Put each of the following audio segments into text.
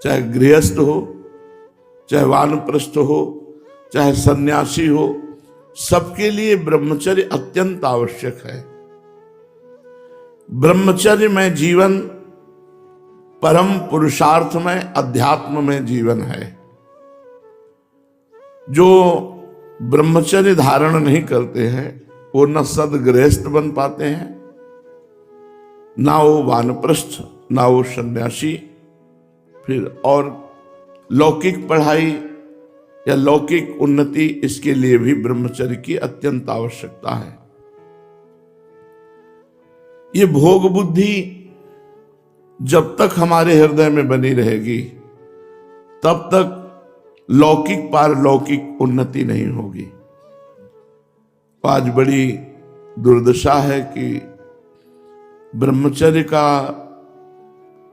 चाहे गृहस्थ हो, चाहे वानप्रस्थ हो, चाहे सन्यासी हो, सबके लिए ब्रह्मचर्य अत्यंत आवश्यक है। ब्रह्मचर्य में जीवन परम पुरुषार्थ में, अध्यात्म में जीवन है। जो ब्रह्मचर्य धारण नहीं करते हैं वो न सदगृहस्थ बन पाते हैं, ना वो वानप्रस्थ, ना वो सन्यासी। फिर और लौकिक पढ़ाई या लौकिक उन्नति, इसके लिए भी ब्रह्मचर्य की अत्यंत आवश्यकता है। ये भोग बुद्धि जब तक हमारे हृदय में बनी रहेगी तब तक लौकिक पारलौकिक उन्नति नहीं होगी। आज बड़ी दुर्दशा है कि ब्रह्मचर्य का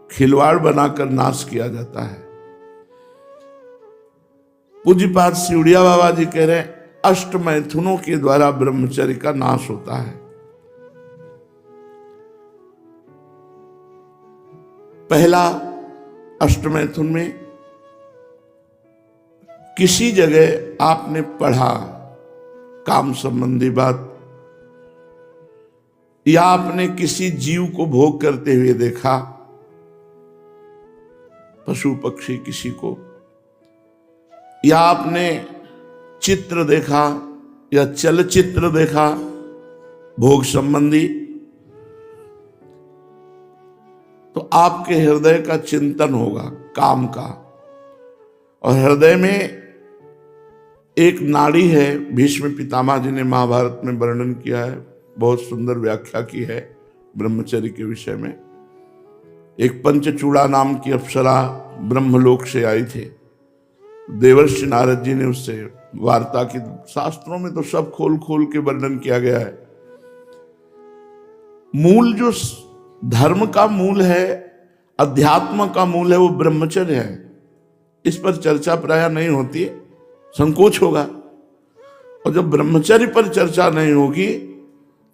खिलवाड़ बनाकर नाश किया जाता है। पूज्यपाद सिवड़िया बाबा जी कह रहे हैं, अष्ट मैथुनों के द्वारा ब्रह्मचर्य का नाश होता है। पहला, अष्टमैथुन में किसी जगह आपने पढ़ा काम संबंधी बात, या आपने किसी जीव को भोग करते हुए देखा, पशु पक्षी किसी को, या आपने चित्र देखा या चलचित्र देखा भोग संबंधी, तो आपके हृदय का चिंतन होगा काम का। और हृदय में एक नाड़ी है, भीष्म पितामह जी ने महाभारत में वर्णन किया है, बहुत सुंदर व्याख्या की है ब्रह्मचर्य के विषय में। एक पंचचूड़ा नाम की अप्सरा ब्रह्मलोक से आई थी, देवर्षि नारद जी ने उससे वार्ता की। शास्त्रों में तो सब खोल खोल के वर्णन किया गया है। मूल जो धर्म का मूल है, अध्यात्म का मूल है, वो ब्रह्मचर्य है। इस पर चर्चा प्राय नहीं होती, संकोच होगा। और जब ब्रह्मचर्य पर चर्चा नहीं होगी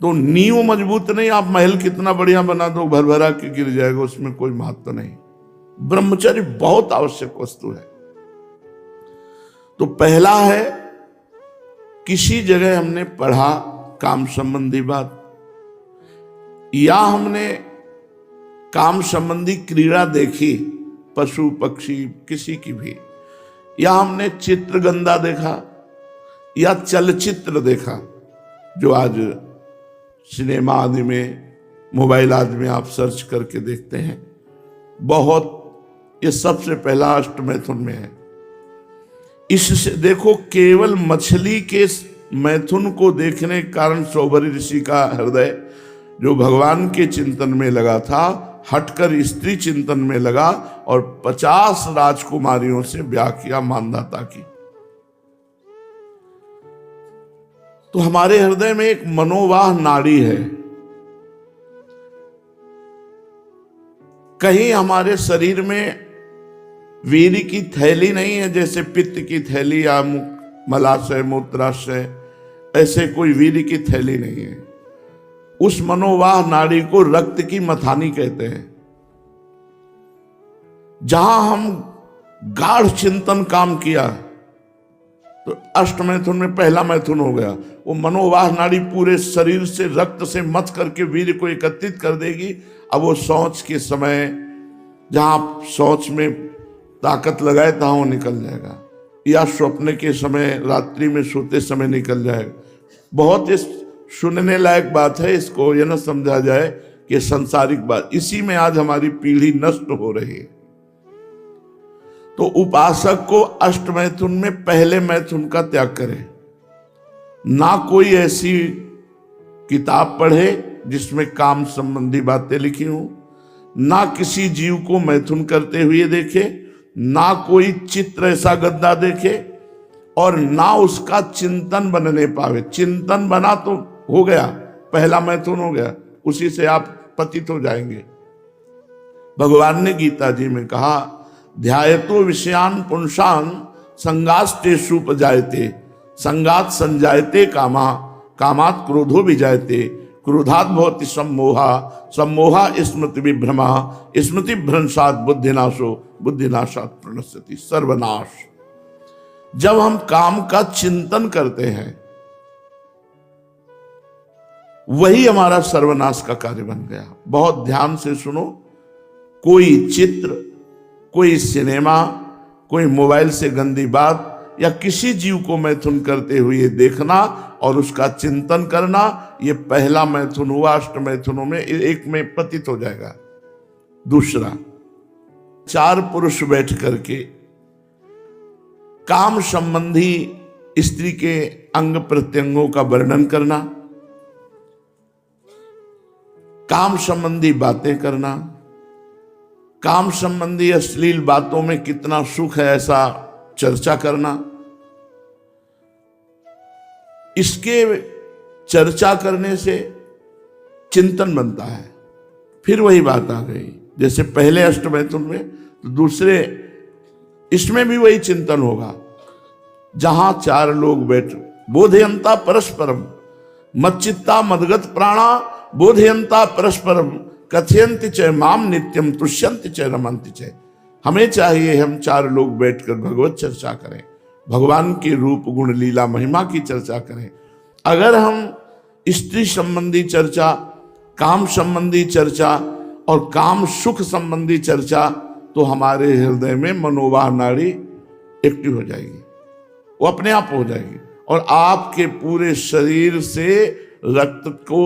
तो नींव मजबूत नहीं, आप महल कितना बढ़िया बना दो, भर भरा के गिर जाएगा, उसमें कोई महत्व नहीं। ब्रह्मचर्य बहुत आवश्यक वस्तु है। तो पहला है, किसी जगह हमने पढ़ा काम संबंधी बात, या हमने काम संबंधी क्रीड़ा देखी, पशु पक्षी किसी की भी, या हमने चित्रगंधा देखा या चलचित्र देखा, जो आज सिनेमा आदि में, मोबाइल आदि में आप सर्च करके देखते हैं बहुत। ये सबसे पहला अष्टमैथुन में है। इससे देखो, केवल मछली के मैथुन को देखने के कारण सौभरी ऋषि का हृदय जो भगवान के चिंतन में लगा था, हटकर स्त्री चिंतन में लगा और 50 राजकुमारियों से ब्याह किया मानधाता की। तो हमारे हृदय में एक मनोवाह नाड़ी है। कहीं हमारे शरीर में वीर्य की थैली नहीं है, जैसे पित्त की थैली या मलाशय मूत्राशय, ऐसे कोई वीर्य की थैली नहीं है। उस मनोवाह नाड़ी को रक्त की मथानी कहते हैं। जहां हम गाढ़ चिंतन काम किया, तो अष्टमैथुन में पहला मैथुन हो गया। वो मनोवाह नाड़ी पूरे शरीर से रक्त से मथ करके वीर्य को एकत्रित कर देगी। अब वो शौच के समय, जहां आप शौच में ताकत लगाए तहां वो निकल जाएगा, या स्वप्न के समय, रात्रि में सोते समय निकल जाएगा। बहुत इस सुनने लायक बात है, इसको यह न समझा जाए कि संसारिक बात। इसी में आज हमारी पीढ़ी नष्ट हो रही है। तो उपासक को अष्टमैथुन में पहले मैथुन का त्याग करे। ना कोई ऐसी किताब पढ़े जिसमें काम संबंधी बातें लिखी हों, ना किसी जीव को मैथुन करते हुए देखे, ना कोई चित्र ऐसा गंदा देखे, और ना उसका चिंतन बनने पावे। चिंतन बना तो हो गया, पहला मैथुन हो गया, उसी से आप पतित हो जाएंगे। भगवान ने गीता जी में कहा, ध्यायतो विषयान पुंसान संगास्तेषु उपजायते, संगात संजायते कामा, कामात क्रोधो विजायते, क्रोधात् भवति सम्मोहा, सम्मोहा स्मृति विभ्रमा, स्मृति भ्रंशात् बुद्धिनाशो, बुद्धिनाशात् प्रणश्यति सर्वनाश। जब हम काम का चिंतन करते हैं वही हमारा सर्वनाश का कार्य बन गया। बहुत ध्यान से सुनो, कोई चित्र, कोई सिनेमा, कोई मोबाइल से गंदी बात या किसी जीव को मैथुन करते हुए देखना और उसका चिंतन करना, ये पहला मैथुन हुआ। अष्ट मैथुनों में एक में पतित हो जाएगा। दूसरा, 4 पुरुष बैठ करके काम संबंधी स्त्री के अंग प्रत्यंगों का वर्णन करना, काम संबंधी बातें करना, काम संबंधी अश्लील बातों में कितना सुख है ऐसा चर्चा करना, इसके चर्चा करने से चिंतन बनता है। फिर वही बात आ गई, जैसे पहले अष्टमैथुन में, तो दूसरे इसमें भी वही चिंतन होगा। जहां 4 लोग बैठ, बोधयंता परस्परम, मच्चित्ता मदगत प्राणा, बोधयंता परस्परम, कथयंति च माम नित्यम, तुष्यंति च रमंति च। हमें चाहिए हम 4 लोग बैठकर भगवत चर्चा करें, भगवान के रूप गुण लीला महिमा की चर्चा करें। अगर हम स्त्री संबंधी चर्चा, काम संबंधी चर्चा और काम सुख संबंधी चर्चा, तो हमारे हृदय में मनोवाह नाड़ी एक्टिव हो जाएगी, वो अपने आप हो जाएगी और आपके पूरे शरीर से रक्त को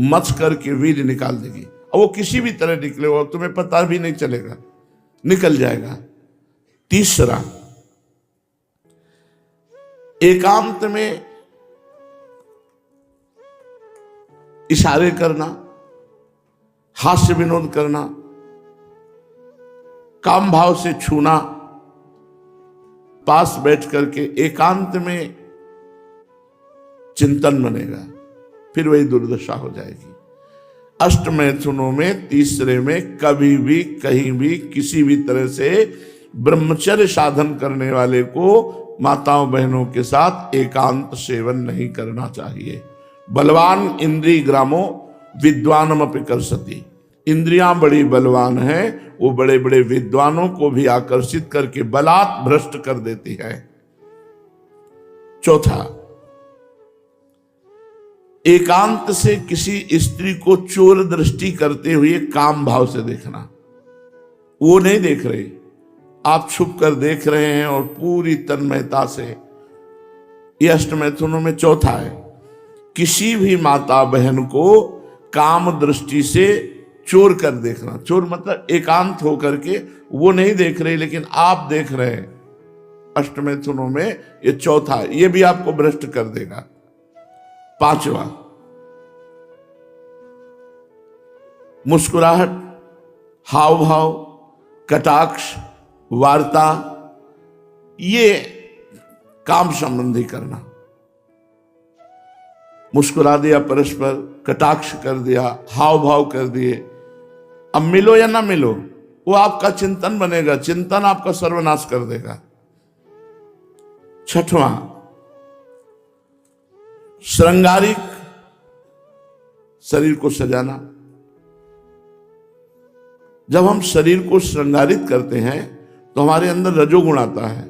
मथ करके वीर्य निकाल देगी। और वो किसी भी तरह निकले और तुम्हें पता भी नहीं चलेगा, निकल जाएगा। तीसरा, एकांत में इशारे करना, हास्य विनोद करना, काम भाव से छूना, पास बैठ करके एकांत में चिंतन बनेगा, फिर वही दुर्दशा हो जाएगी। अष्ट मैथुनों में तीसरे में कभी भी कहीं भी किसी भी तरह से ब्रह्मचर्य साधन करने वाले को माताओं बहनों के साथ एकांत सेवन नहीं करना चाहिए। बलवान इंद्रिय ग्रामो विद्वानमपि कर्षति, इंद्रियां बड़ी बलवान हैं, वो बड़े बड़े विद्वानों को भी आकर्षित करके बलात् भ्रष्ट कर देती है। चौथा, एकांत से किसी स्त्री को चोर दृष्टि करते हुए काम भाव से देखना। वो नहीं देख रहे, आप छुप कर देख रहे हैं और पूरी तन्मयता से। ये अष्टमैथुनों में चौथा है। किसी भी माता बहन को काम दृष्टि से चोर कर देखना। चोर मतलब एकांत होकर के वो नहीं देख रहे लेकिन आप देख रहे हैं। अष्टमैथुनों में ये चौथा, ये भी आपको भ्रष्ट कर देगा। पांचवा, मुस्कुराहट, हाव भाव, कटाक्ष, वार्ता, ये काम संबंधी करना। मुस्कुरा दिया परस्पर, कटाक्ष कर दिया, हाव भाव कर दिए। अब मिलो या ना मिलो, वो आपका चिंतन बनेगा, चिंतन आपका सर्वनाश कर देगा। छठवां, श्रृंगारिक, शरीर को सजाना। जब हम शरीर को श्रृंगारित करते हैं तो हमारे अंदर रजोगुण आता है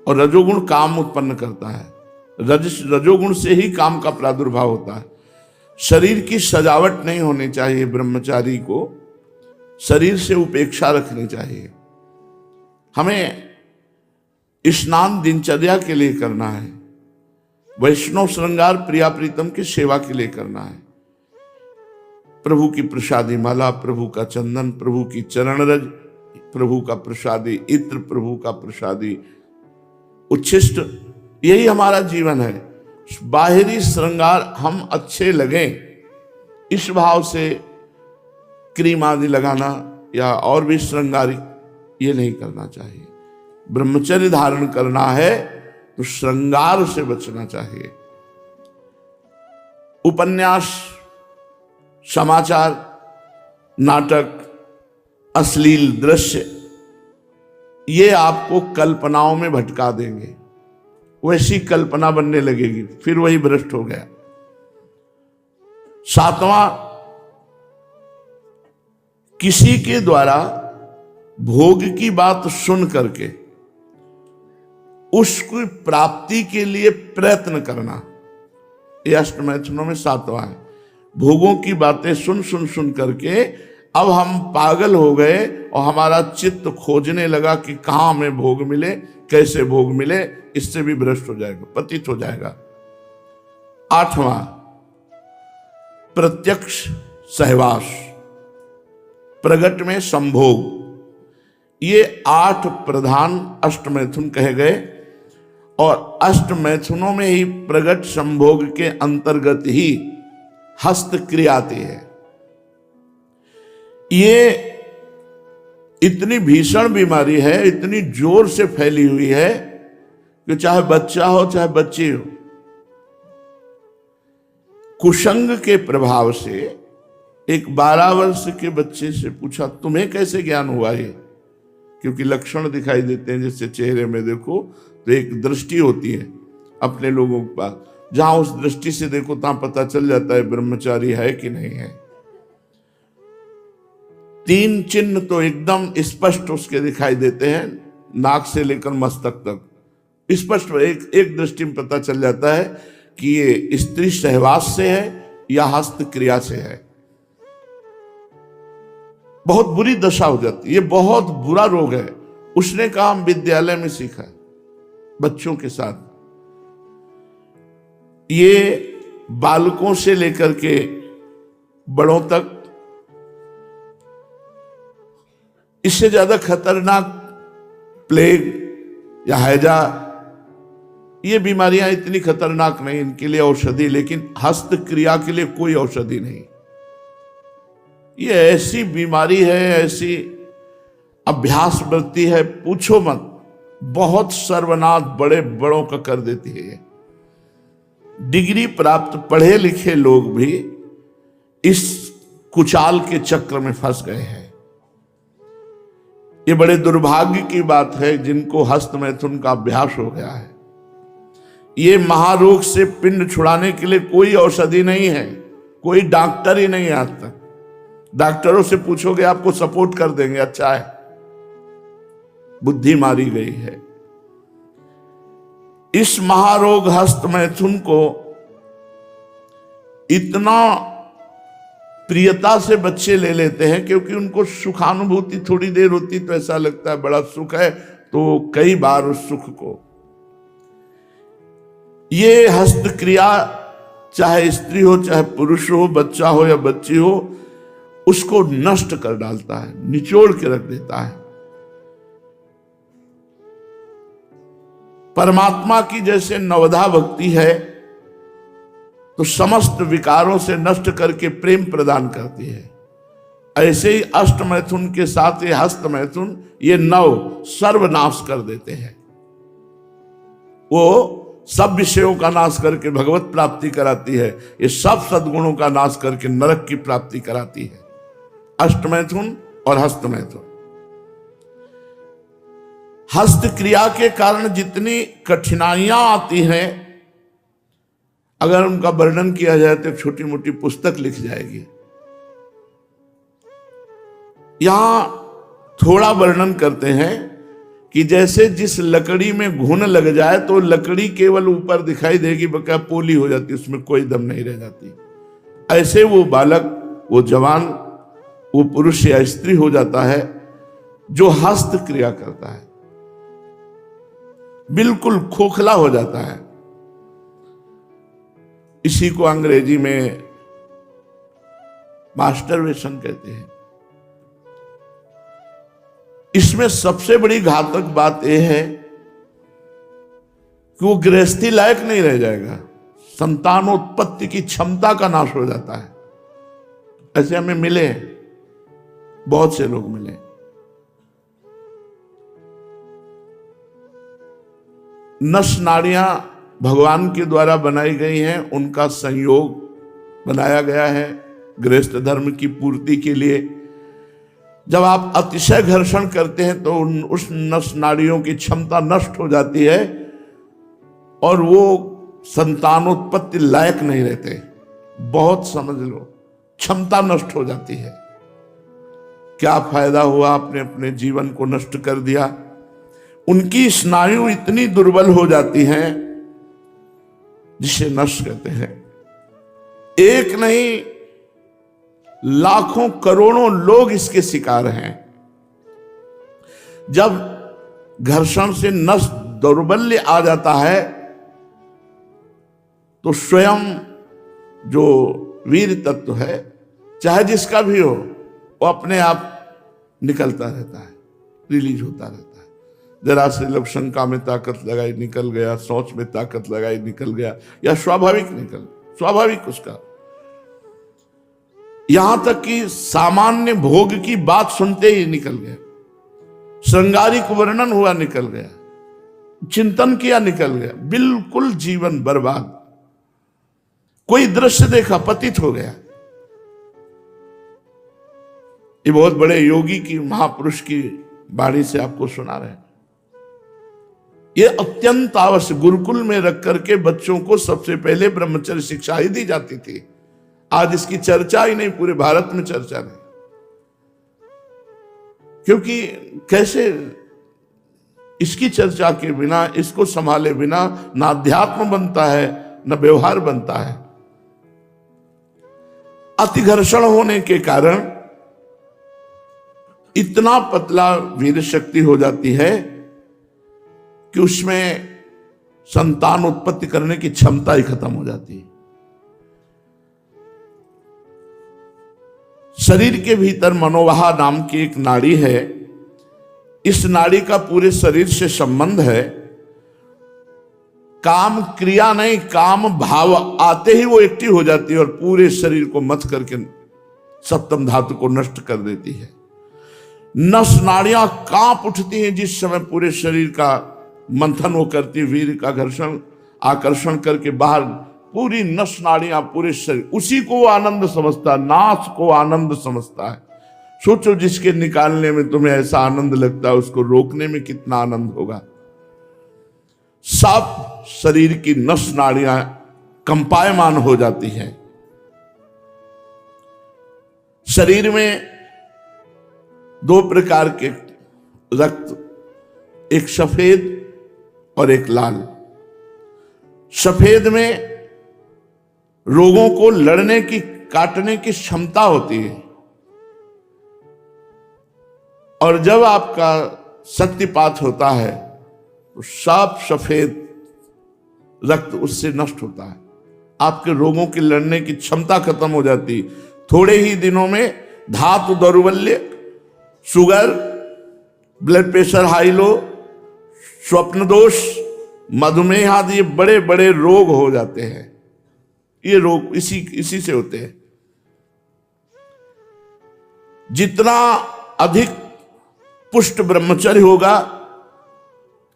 और रजोगुण काम उत्पन्न करता है। रजोगुण से ही काम का प्रादुर्भाव होता है। शरीर की सजावट नहीं होनी चाहिए। ब्रह्मचारी को शरीर से उपेक्षा रखनी चाहिए। हमें स्नान दिनचर्या के लिए करना है, वैष्णव श्रृंगार प्रिया प्रीतम की सेवा के लिए करना है। प्रभु की प्रसादी माला, प्रभु का चंदन, प्रभु की चरण रज, प्रभु का प्रसादी इत्र, प्रभु का प्रसादी उच्छिष्ट, यही हमारा जीवन है। बाहरी श्रृंगार हम अच्छे लगें इस भाव से क्रीम आदि लगाना या और भी श्रृंगारिक ये नहीं करना चाहिए। ब्रह्मचर्य धारण करना है तो श्रृंगार से बचना चाहिए। उपन्यास, समाचार, नाटक, अश्लील दृश्य, ये आपको कल्पनाओं में भटका देंगे। वैसी कल्पना बनने लगेगी, फिर वही भ्रष्ट हो गया। सातवां, किसी के द्वारा भोग की बात सुन करके उसकी प्राप्ति के लिए प्रयत्न करना, यह अष्टमैथुनों में सातवां है। भोगों की बातें सुन सुन सुन करके अब हम पागल हो गए और हमारा चित्त खोजने लगा कि कहां हमें भोग मिले, कैसे भोग मिले, इससे भी भ्रष्ट हो जाएगा, पतित हो जाएगा। आठवां, प्रत्यक्ष सहवास, प्रगट में संभोग। ये 8 प्रधान अष्टमैथुन कहे गए और अष्टमैथुनों में ही प्रगट संभोग के अंतर्गत ही हस्त क्रिया आती है। ये इतनी भीषण बीमारी है, इतनी जोर से फैली हुई है कि चाहे बच्चा हो चाहे बच्ची हो, कुसंग के प्रभाव से एक 12 वर्ष के बच्चे से पूछा तुम्हें कैसे ज्ञान हुआ ये, क्योंकि लक्षण दिखाई देते हैं, जैसे चेहरे में देखो तो एक दृष्टि होती है अपने लोगों के पास, जहां उस दृष्टि से देखो तहां पता चल जाता है ब्रह्मचारी है कि नहीं है। 3 चिन्ह तो एकदम स्पष्ट उसके दिखाई देते हैं, नाक से लेकर मस्तक तक स्पष्ट एक दृष्टि में पता चल जाता है कि ये स्त्री सहवास से है या हस्त क्रिया से है। बहुत बुरी दशा हो जाती है, ये बहुत बुरा रोग है। उसने कहा हम विद्यालय में सीखा बच्चों के साथ, ये बालकों से लेकर के बड़ों तक, इससे ज्यादा खतरनाक प्लेग या हैजा, ये बीमारियां इतनी खतरनाक नहीं, इनके लिए औषधि, लेकिन हस्त क्रिया के लिए कोई औषधि नहीं। ये ऐसी बीमारी है, ऐसी अभ्यास वृत्ति है, पूछो मत, बहुत सर्वनाश बड़े बड़ों का कर देती है ये। डिग्री प्राप्त पढ़े लिखे लोग भी इस कुचाल के चक्र में फंस गए हैं। ये बड़े दुर्भाग्य की बात है जिनको हस्तमैथुन का अभ्यास हो गया है। ये महारोग से पिंड छुड़ाने के लिए कोई औषधि नहीं है, कोई डॉक्टर ही नहीं आज तक। डॉक्टरों से पूछोगे आपको सपोर्ट कर देंगे, अच्छा है, बुद्धि मारी गई है। इस महारोग हस्तमैथुन को इतना प्रियता से बच्चे ले लेते हैं क्योंकि उनको सुखानुभूति थोड़ी देर होती तो ऐसा लगता है बड़ा सुख है, तो कई बार उस सुख को ये हस्त क्रिया, चाहे स्त्री हो चाहे पुरुष हो, बच्चा हो या बच्ची हो, उसको नष्ट कर डालता है, निचोड़ के रख देता है। परमात्मा की जैसे नवधा भक्ति है तो समस्त विकारों से नष्ट करके प्रेम प्रदान करती है, ऐसे ही अष्टमैथुन के साथ ये हस्तमैथुन ये नव सर्वनाश कर देते हैं। वो सब विषयों का नाश करके भगवत प्राप्ति कराती है, ये सब सद्गुणों का नाश करके नरक की प्राप्ति कराती है, अष्टमैथुन और हस्तमैथुन। हस्त क्रिया के कारण जितनी कठिनाइयां आती हैं, अगर उनका वर्णन किया जाए तो छोटी मोटी पुस्तक लिख जाएगी। यहां थोड़ा वर्णन करते हैं कि जैसे जिस लकड़ी में घुन लग जाए तो लकड़ी केवल ऊपर दिखाई देगी, बकाया पोली हो जाती, उसमें कोई दम नहीं रह जाती। ऐसे वो बालक, वो जवान, वो पुरुष या स्त्री हो जाता है जो हस्त क्रिया करता है, बिल्कुल खोखला हो जाता है। इसी को अंग्रेजी में मास्टरबेशन कहते हैं। इसमें सबसे बड़ी घातक बात यह है कि वो गृहस्थी लायक नहीं रह जाएगा, संतानोत्पत्ति की क्षमता का नाश हो जाता है। ऐसे हमें मिले, बहुत से लोग मिले। नस नाड़ियां भगवान के द्वारा बनाई गई हैं, उनका संयोग बनाया गया है गृहस्थ धर्म की पूर्ति के लिए। जब आप अतिशय घर्षण करते हैं तो उस नस नाड़ियों की क्षमता नष्ट हो जाती है और वो संतानोत्पत्ति लायक नहीं रहते, बहुत समझ लो क्षमता नष्ट हो जाती है। क्या फायदा हुआ, आपने अपने जीवन को नष्ट कर दिया। उनकी स्नायु इतनी दुर्बल हो जाती हैं जिसे नष्ट कहते हैं। एक नहीं लाखों करोड़ों लोग इसके शिकार हैं। जब घर्षण से नस दौर्बल्य आ जाता है तो स्वयं जो वीर तत्व है, चाहे जिसका भी हो, वो अपने आप निकलता रहता है, रिलीज होता रहता है। जरा से लोग शंका में ताकत लगाई निकल गया, सोच में ताकत लगाई निकल गया, या स्वाभाविक उसका। यहां तक कि सामान्य भोग की बात सुनते ही निकल गया, श्रृंगारिक वर्णन हुआ निकल गया, चिंतन किया निकल गया, बिल्कुल जीवन बर्बाद। कोई दृश्य देखा पतित हो गया। ये बहुत बड़े योगी की, महापुरुष की वाणी से आपको सुना रहे हैं। ये अत्यंत आवश्यक, गुरुकुल में रख करके बच्चों को सबसे पहले ब्रह्मचर्य शिक्षा ही दी जाती थी। आज इसकी चर्चा ही नहीं, पूरे भारत में चर्चा नहीं। क्योंकि कैसे इसकी चर्चा के बिना, इसको संभाले बिना ना अध्यात्म बनता है न व्यवहार बनता है। अतिघर्षण होने के कारण इतना पतला वीर शक्ति हो जाती है कि उसमें संतान उत्पत्ति करने की क्षमता ही खत्म हो जाती है। शरीर के भीतर मनोवाहा नाम की एक नाड़ी है। इस नाड़ी का पूरे शरीर से संबंध है। काम क्रिया नहीं, काम भाव आते ही वो एक्टिव हो जाती है और पूरे शरीर को मथ करके सप्तम धातु को नष्ट कर देती है। नस नाड़ियां कांप उठती हैं जिस समय पूरे शरीर का मंथन वो करती, वीर का घर्षण आकर्षण करके बाहर पूरी नस नाड़ियां, पूरे शरीर, उसी को वो आनंद समझता है, नाश को आनंद समझता है। सोचो जिसके निकालने में तुम्हें ऐसा आनंद लगता है, उसको रोकने में कितना आनंद होगा। सब शरीर की नस नाड़ियां कंपायमान हो जाती हैं। शरीर में दो प्रकार के रक्त, एक सफेद और एक लाल। सफेद में रोगों को लड़ने की, काटने की क्षमता होती है, और जब आपका शक्तिपात होता है तो सब सफेद रक्त उससे नष्ट होता है। आपके रोगों की लड़ने की क्षमता खत्म हो जाती। थोड़े ही दिनों में धातु दौर्बल्य, sugar, blood pressure high low, स्वप्न दोष, मधुमेह आदि बड़े बड़े रोग हो जाते हैं। ये रोग इसी से होते हैं। जितना अधिक पुष्ट ब्रह्मचर्य होगा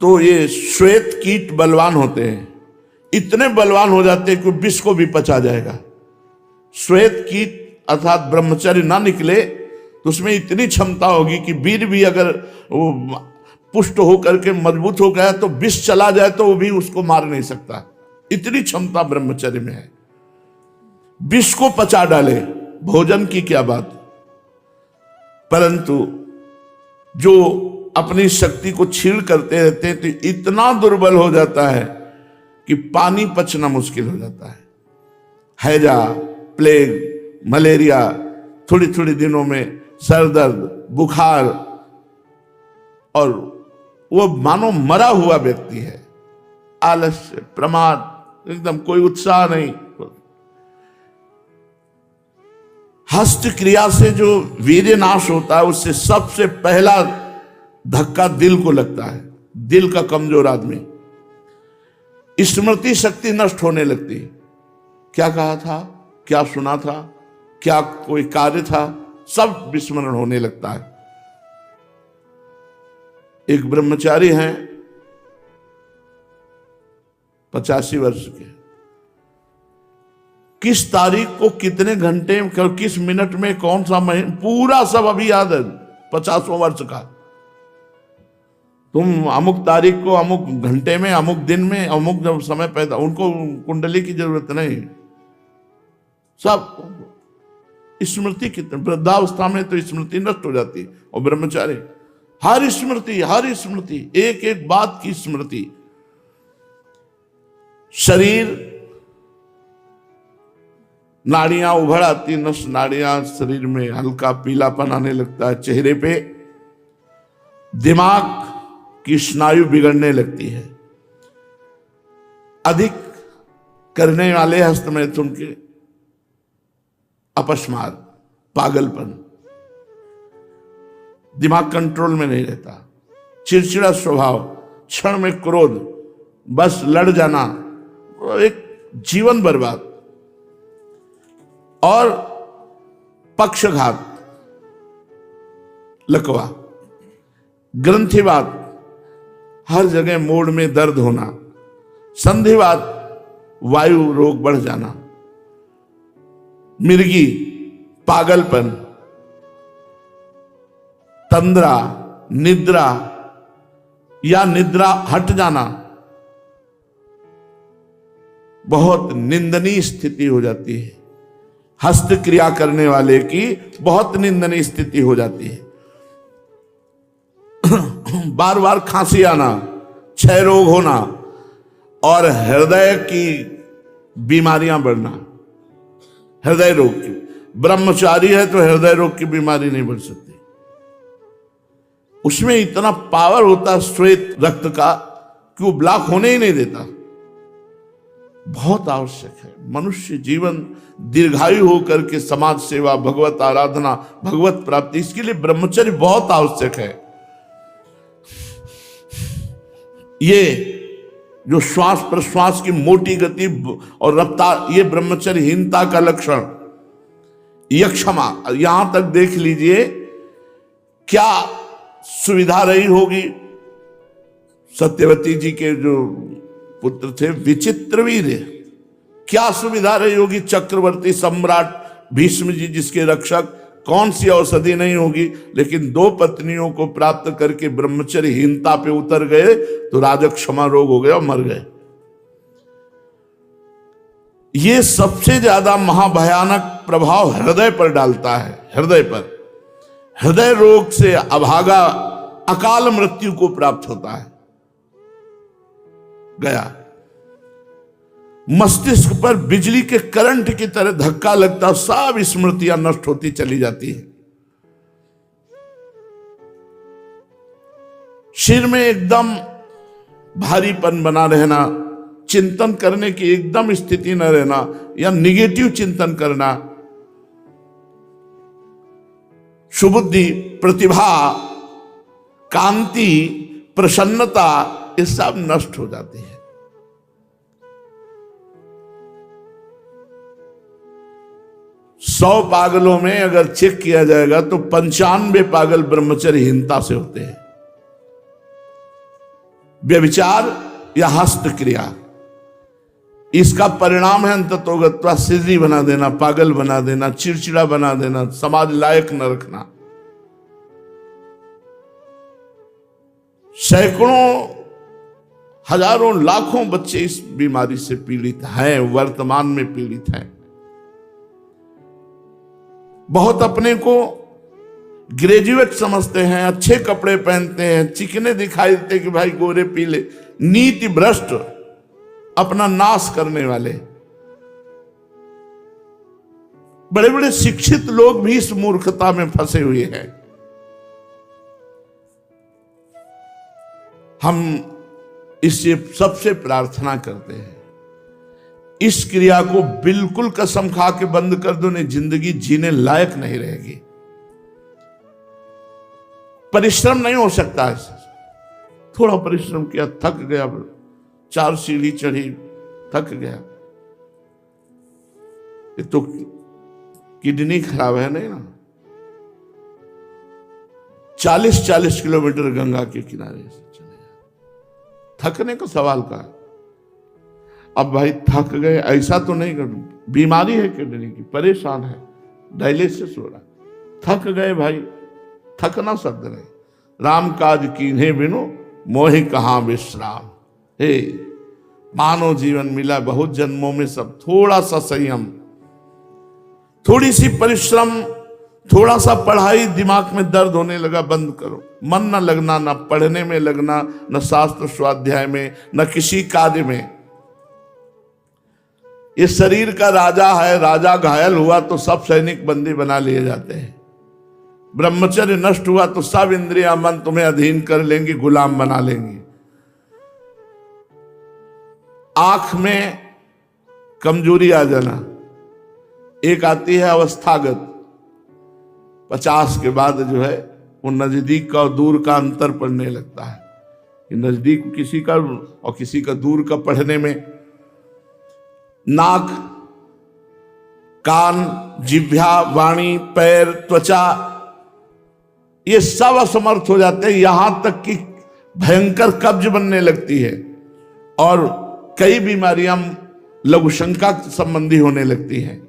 तो ये श्वेत कीट बलवान होते हैं। इतने बलवान हो जाते हैं कि विष को भी पचा जाएगा। श्वेत कीट अर्थात ब्रह्मचर्य ना निकले तो उसमें इतनी क्षमता होगी कि वीर भी अगर वो पुष्ट होकर के मजबूत हो गया तो विष चला जाए तो वो भी उसको मार नहीं सकता। इतनी क्षमता ब्रह्मचर्य में है। विष को पचा डाले, भोजन की क्या बात। परंतु जो अपनी शक्ति को छीण करते रहते हैं तो इतना दुर्बल हो जाता है कि पानी पचना मुश्किल हो जाता है। हैजा, प्लेग, मलेरिया, थोड़ी थोड़ी दिनों में सर दर्द, बुखार, और वो मानो मरा हुआ व्यक्ति है। आलस्य, प्रमाद, एकदम कोई उत्साह नहीं। हस्त क्रिया से जो वीर्य नाश होता है उससे सबसे पहला धक्का दिल को लगता है। दिल का कमजोर आदमी, स्मृति शक्ति नष्ट होने लगती। क्या कहा था, क्या सुना था, क्या कोई कार्य था, सब विस्मरण होने लगता है। एक ब्रह्मचारी हैं 85 वर्ष के, किस तारीख को कितने घंटे में, किस मिनट में, कौन सा महीना, पूरा सब अभी याद है। 50वां वर्ष का, तुम अमुक तारीख को, अमुक घंटे में, अमुक दिन में, अमुक जब समय पैदा, उनको कुंडली की जरूरत नहीं। सब स्मृति कितने, वृद्धावस्था में तो स्मृति नष्ट हो जाती है, और ब्रह्मचारी हर स्मृति एक एक बात की स्मृति। शरीर, नाड़ियां उभर आती, नस नाड़ियां, शरीर में हल्का पीलापन आने लगता है चेहरे पे, दिमाग की स्नायु बिगड़ने लगती है, अधिक करने वाले हस्तमैथुन के अपस्मार, पागलपन, दिमाग कंट्रोल में नहीं रहता, चिड़चिड़ा स्वभाव, क्षण में क्रोध, बस लड़ जाना, एक जीवन बर्बाद, और पक्षघात, लकवा, ग्रंथिवात, हर जगह मोड़ में दर्द होना, संधिवात, वायु रोग बढ़ जाना, मिर्गी, पागलपन, तंद्रा, निद्रा या निद्रा हट जाना, बहुत निंदनीय स्थिति हो जाती है। हस्त क्रिया करने वाले की बहुत निंदनीय स्थिति हो जाती है। बार बार खांसी आना, क्षय रोग होना, और हृदय की बीमारियां बढ़ना, हृदय रोग की। ब्रह्मचारी है तो हृदय रोग की बीमारी नहीं बढ़ सकती, उसमें इतना पावर होता है श्वेत रक्त का कि वो ब्लॉक होने ही नहीं देता। बहुत आवश्यक है मनुष्य जीवन दीर्घायु होकर के समाज सेवा, भगवत आराधना, भगवत प्राप्ति, इसके लिए ब्रह्मचर्य बहुत आवश्यक है। ये जो श्वास प्रश्वास की मोटी गति और रफ्तार, ये ब्रह्मचर्यहीनता का लक्षण। यक्षमा, यहां तक देख लीजिए क्या सुविधा रही होगी। सत्यवती जी के जो पुत्र थे विचित्रवीर, क्या सुविधा रही होगी। चक्रवर्ती सम्राट भीष्म जी जिसके रक्षक, कौन सी औषधि नहीं होगी। लेकिन 2 पत्नियों को प्राप्त करके ब्रह्मचर्यहीनता पे उतर गए तो राजक्षमा रोग हो गया और मर गए। ये सबसे ज्यादा महाभयानक प्रभाव हृदय पर डालता है। हृदय पर, हृदय रोग से अभागा अकाल मृत्यु को प्राप्त होता है। गया मस्तिष्क पर बिजली के करंट की तरह धक्का लगता, सब स्मृतियां नष्ट होती चली जाती है। सिर में एकदम भारीपन बना रहना, चिंतन करने की एकदम स्थिति न रहना या निगेटिव चिंतन करना, सुबुद्धि, प्रतिभा, कांति, प्रसन्नता, ये सब नष्ट हो जाती है। 100 पागलों में अगर चेक किया जाएगा तो 95 पागल ब्रह्मचर्यहीनता से होते हैं। व्यभिचार या हस्त क्रिया, इसका परिणाम है अंततोगत्वा सिद्धि बना देना, पागल बना देना, चिड़चिड़ा बना देना, समाज लायक न रखना। सैकड़ों, हजारों, लाखों बच्चे इस बीमारी से पीड़ित हैं, वर्तमान में पीड़ित हैं। बहुत अपने को ग्रेजुएट समझते हैं, अच्छे कपड़े पहनते हैं, चिकने दिखाई देते कि भाई गोरे पीले, नीति भ्रष्ट, अपना नाश करने वाले। बड़े बड़े शिक्षित लोग भी इस मूर्खता में फंसे हुए हैं। हम इससे सबसे प्रार्थना करते हैं, इस क्रिया को बिल्कुल कसम खा के बंद कर दो, नहीं जिंदगी जीने लायक नहीं रहेगी। परिश्रम नहीं हो सकता है। थोड़ा परिश्रम किया, थक गया, 4 सीढ़ी चढ़ी, थक गया, ये तो किडनी खराब है नहीं ना। 40-40 किलोमीटर गंगा के किनारे से चले गए, थकने का सवाल का है। अब भाई थक गए, ऐसा तो नहीं कर, बीमारी है किडनी की, परेशान है, डायलिसिस हो रहा, थक गए भाई, थकना शब्द नहीं। राम काज कीन्हे बिनु मोहि कहाँ विश्राम। हे, मानव जीवन मिला बहुत जन्मों में, सब थोड़ा सा संयम, थोड़ी सी परिश्रम, थोड़ा सा पढ़ाई, दिमाग में दर्द होने लगा, बंद करो। मन न लगना, न पढ़ने में लगना, न शास्त्र स्वाध्याय में, न किसी कार्य में। ये शरीर का राजा है, राजा घायल हुआ तो सब सैनिक बंदी बना लिए जाते हैं। ब्रह्मचर्य नष्ट हुआ तो सब इंद्रिया मन तुम्हें अधीन कर लेंगी, गुलाम बना लेंगी। आंख में कमजोरी आ जाना, एक आती है अवस्थागत, 50 के बाद जो है वो नजदीक का और दूर का अंतर पड़ने लगता है कि नजदीक किसी का और किसी का दूर का पढ़ने में। नाक, कान, जिह्वा, वाणी, पैर, त्वचा, ये सब असमर्थ हो जाते हैं। यहां तक कि भयंकर कब्ज बनने लगती है और कई बीमारियां लघुशंका संबंधी होने लगती हैं।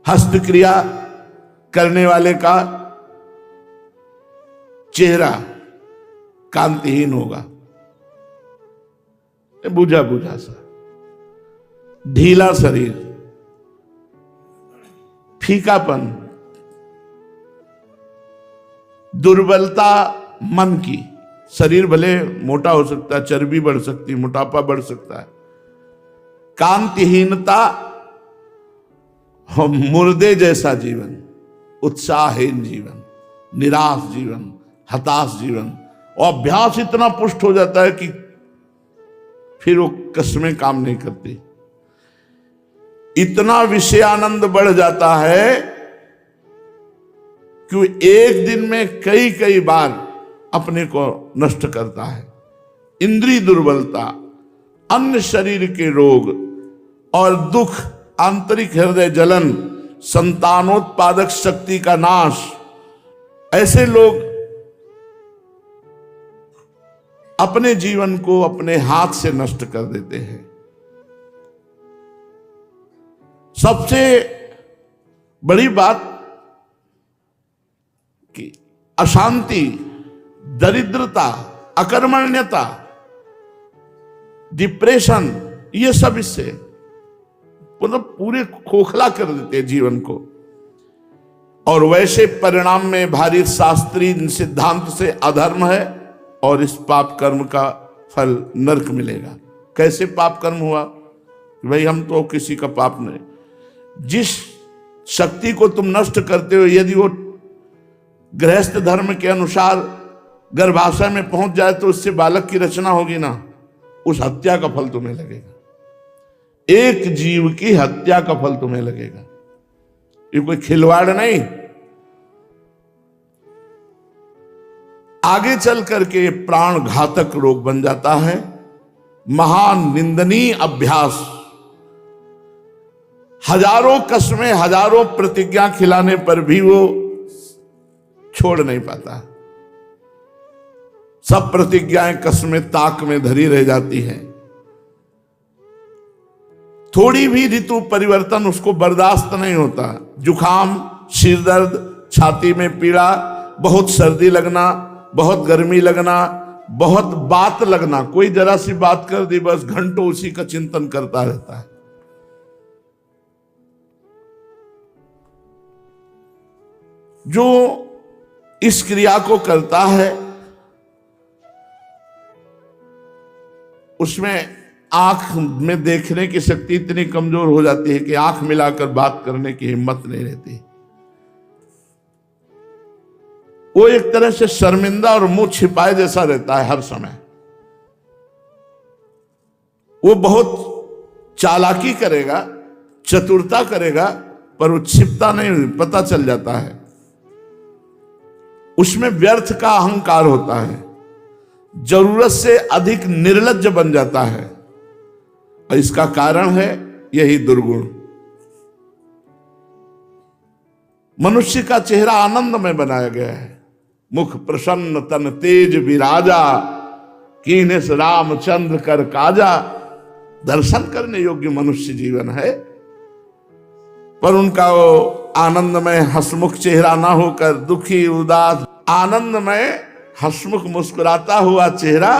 हस्तक्रिया करने वाले का चेहरा कांतिहीन होगा, बुझा बुझा सा, ढीला शरीर, फीकापन, दुर्बलता मन की। शरीर भले मोटा हो सकता है, चर्बी बढ़ सकती, मोटापा बढ़ सकता है। कांतिहीनता, मुर्दे जैसा जीवन, उत्साहहीन जीवन, निराश जीवन, हताश जीवन। और अभ्यास इतना पुष्ट हो जाता है कि फिर वो कस्में काम नहीं करती। इतना विषयानंद बढ़ जाता है कि वो एक दिन में कई कई बार अपने को नष्ट करता है। इंद्रिय दुर्बलता, अन्य शरीर के रोग और दुख, आंतरिक हृदय जलन, संतानोत्पादक शक्ति का नाश। ऐसे लोग अपने जीवन को अपने हाथ से नष्ट कर देते हैं। सबसे बड़ी बात कि अशांति, दरिद्रता, अकर्मण्यता, डिप्रेशन, ये सब इससे मतलब पूरे खोखला कर देते हैं जीवन को। और वैसे परिणाम में भारी शास्त्रीय सिद्धांत से अधर्म है और इस पाप कर्म का फल नरक मिलेगा। कैसे पाप कर्म हुआ? भाई हम तो किसी का पाप नहीं। जिस शक्ति को तुम नष्ट करते हो, यदि वो गृहस्थ धर्म के अनुसार गर्भाशय में पहुंच जाए तो उससे बालक की रचना होगी ना, उस हत्या का फल तुम्हें लगेगा। एक जीव की हत्या का फल तुम्हें लगेगा। ये कोई खिलवाड़ नहीं। आगे चल करके प्राण घातक रोग बन जाता है। महान निंदनीय अभ्यास। हजारों कस्में, हजारों प्रतिज्ञा खिलाने पर भी वो छोड़ नहीं पाता। सब प्रतिज्ञाएं कसमें ताक में धरी रह जाती हैं। थोड़ी भी ऋतु परिवर्तन उसको बर्दाश्त नहीं होता। जुखाम, सिर दर्द, छाती में पीड़ा, बहुत सर्दी लगना, बहुत गर्मी लगना, बहुत बात लगना। कोई जरा सी बात कर दी बस घंटों उसी का चिंतन करता रहता है। जो इस क्रिया को करता है उसमें आंख में देखने की शक्ति इतनी कमजोर हो जाती है कि आंख मिलाकर बात करने की हिम्मत नहीं रहती। वो एक तरह से शर्मिंदा और मुंह छिपाए जैसा रहता है हर समय। वो बहुत चालाकी करेगा, चतुरता करेगा, पर वो छिपता नहीं, पता चल जाता है। उसमें व्यर्थ का अहंकार होता है, जरूरत से अधिक निर्लज्ज बन जाता है। और इसका कारण है यही दुर्गुण। मनुष्य का चेहरा आनंद में बनाया गया है। मुख प्रसन्न तन तेज विराजा, कीनेस रामचंद्र कर काजा। दर्शन करने योग्य मनुष्य जीवन है, पर उनका वो आनंदमय हंसमुख चेहरा ना होकर दुखी उदास, आनंदमय हंसमुख मुस्कुराता हुआ चेहरा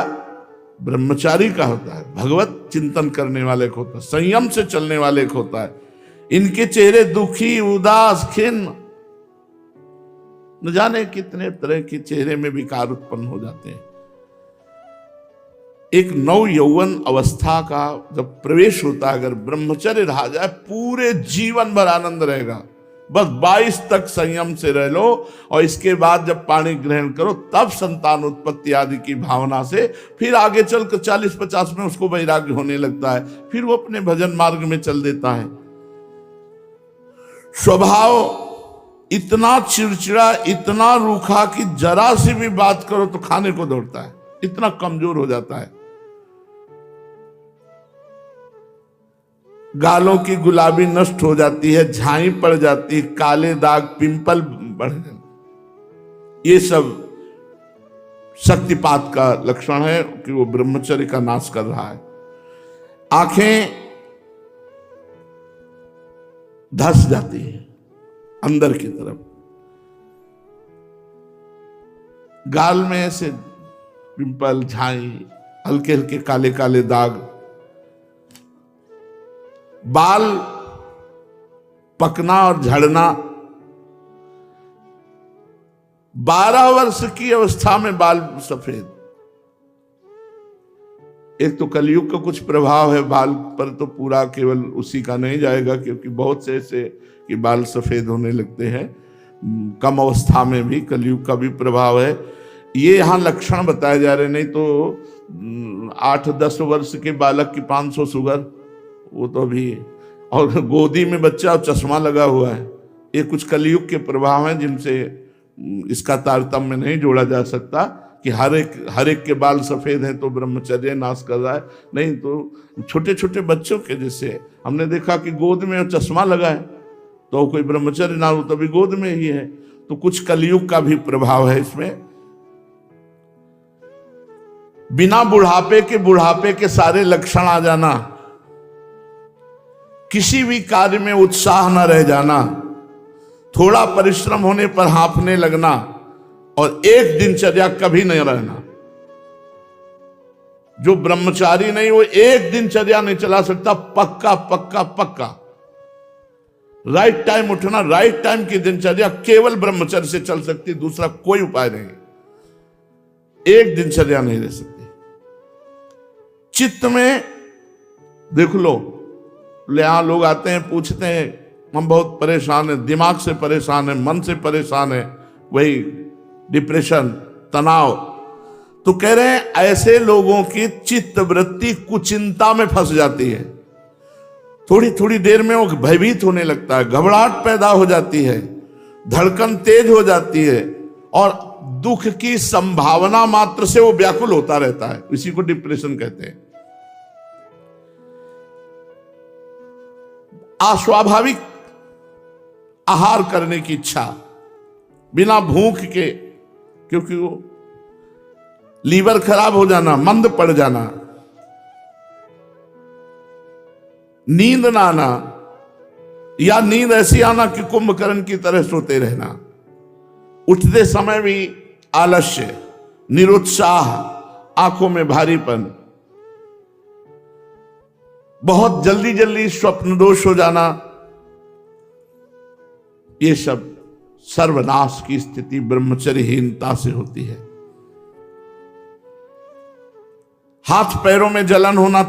ब्रह्मचारी का होता है, भगवत चिंतन करने वाले को होता है, संयम से चलने वाले को होता है। इनके चेहरे दुखी, उदास, खिन्न, न जाने कितने तरह के चेहरे में विकार उत्पन्न हो जाते हैं। एक नव यौवन अवस्था का जब प्रवेश होता है, अगर ब्रह्मचर्य रहा जाए, पूरे जीवन भर आनंद रहेगा। बस 22 तक संयम से रह लो, और इसके बाद जब पानी ग्रहण करो तब संतान उत्पत्ति आदि की भावना से फिर आगे चलकर 40-50 में उसको वैराग्य होने लगता है, फिर वो अपने भजन मार्ग में चल देता है। स्वभाव इतना चिड़चिड़ा, इतना रूखा कि जरा सी भी बात करो तो खाने को दौड़ता है, इतना कमजोर हो जाता है। गालों की गुलाबी नष्ट हो जाती है, झाई पड़ जाती है, काले दाग, पिंपल बढ़ जाते। ये सब शक्तिपात का लक्षण है कि वो ब्रह्मचर्य का नाश कर रहा है। आंखें धस जाती है अंदर की तरफ, गाल में ऐसे पिंपल, झाई, हल्के हल्के काले काले दाग, बाल पकना और झड़ना। 12 वर्ष की अवस्था में बाल सफेद। एक तो कलयुग का कुछ प्रभाव है बाल पर, तो पूरा केवल उसी का नहीं जाएगा, क्योंकि बहुत से ऐसे कि बाल सफेद होने लगते हैं कम अवस्था में भी, कलयुग का भी प्रभाव है। ये यहाँ लक्षण बताए जा रहे, नहीं तो 8-10 वर्ष के बालक की 500 शुगर, वो तो अभी, और गोदी में बच्चा और चश्मा लगा हुआ है। ये कुछ कलयुग के प्रभाव हैं जिनसे इसका तारतम्य नहीं जोड़ा जा सकता कि हर एक के बाल सफेद हैं तो ब्रह्मचर्य नाश कर रहा है। नहीं तो छोटे छोटे बच्चों के जैसे हमने देखा कि गोद में चश्मा लगा है तो कोई ब्रह्मचर्य ना हो, तभी गोद में ही है। तो कुछ कलयुग का भी प्रभाव है इसमें। बिना बुढ़ापे के सारे लक्षण आ जाना, किसी भी कार्य में उत्साह न रह जाना, थोड़ा परिश्रम होने पर हाँफने लगना, और एक दिनचर्या कभी नहीं रहना। जो ब्रह्मचारी नहीं वो एक दिनचर्या नहीं चला सकता, पक्का पक्का पक्का। राइट टाइम उठना, राइट टाइम की दिनचर्या केवल ब्रह्मचर्य से चल सकती, दूसरा कोई उपाय नहीं। एक दिनचर्या नहीं रह सकती। चित्त में देख लो, यहां लोग आते हैं, पूछते हैं हम बहुत परेशान हैं, दिमाग से परेशान है, मन से परेशान है, वही डिप्रेशन, तनाव। तो कह रहे हैं ऐसे लोगों की चित्त वृत्ति कुचिंता में फंस जाती है। थोड़ी थोड़ी देर में वो भयभीत होने लगता है, घबराहट पैदा हो जाती है, धड़कन तेज हो जाती है, और दुख की संभावना मात्र से वो व्याकुल होता रहता है। इसी को डिप्रेशन कहते हैं। अस्वाभाविक आहार करने की इच्छा, बिना भूख के, क्योंकि वो लीवर खराब हो जाना, मंद पड़ जाना, नींद ना आना, या नींद ऐसी आना कि कुंभकर्ण की तरह सोते रहना, उठते समय भी आलस्य, निरुत्साह, आंखों में भारीपन, बहुत जल्दी जल्दी स्वप्न दोष हो जाना, ये सब सर्वनाश की स्थिति ब्रह्मचर्यहीनता से होती है। हाथ पैरों में जलन होना,